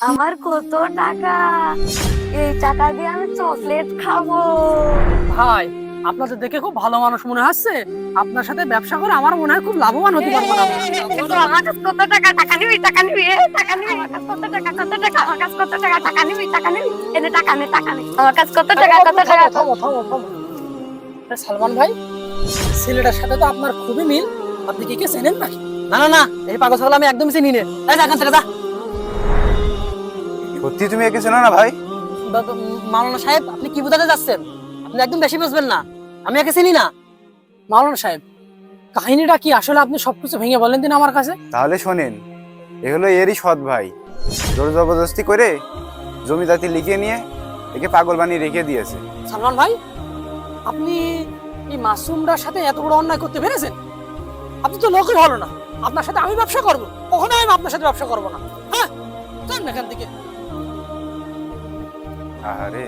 আমার কত টাকা, এই টাকা দিয়ে আমি চকলেট খাবো। ভাই আপনাদের দেখে খুব ভালো মানুষ মনে হচ্ছে। আপনার সাথে ব্যবসা করে আমার মনে হয় খুব লাভবান হতে পারবো না। কিন্তু আমার কাছে কত টাকা, টাকা নিবি, টাকা নিবি, টাকা নিবি, আমার কাছে কত টাকা, কত টাকা, আমার কাছে কত টাকা, টাকা নিবি, টাকা নিবি, এনে টাকা নে, টাকা নে, আমার কাছে কত টাকা, কত টাকা। থামো থামো থামো। সালমান ভাই, ছেলেটার সাথে তো আপনার খুবই মিল। আপনি কি কে চেনেন নাকি? না না না, এই পাগল ছাগল আমি একদম চিনি না। এই যা এখান থেকে যা। সত্যি তুমি একে চেনো না ভাই? মাওলানা সাহেব, আপনি কি বোঝাতে যাচ্ছেন? আপনি একদম বেশি বুঝবেন না, আমি একে চিনি না। মাওলানা সাহেব, কাহিনীটা কি আসলে আপনি সবকিছু ভেঙে বলেন দিন আমার কাছে। তাহলে শোনেন, এ হলো এরই সৎ ভাই। জোর জবরদস্তি করে জমিদাতি লিখে নিয়ে একে পাগল বানিয়ে রেখে দিয়েছে। সালমান ভাই, আপনি এই মাসুমটার সাথে এত বড় অন্যায় করতে পেরেছেন? আপনি তো লোকই ভালো না। আপনার সাথে আমি ব্যবসা করবো? কখনো আমি আপনার সাথে ব্যবসা করবো না। হ্যাঁ, যান না এখান থেকে। আরে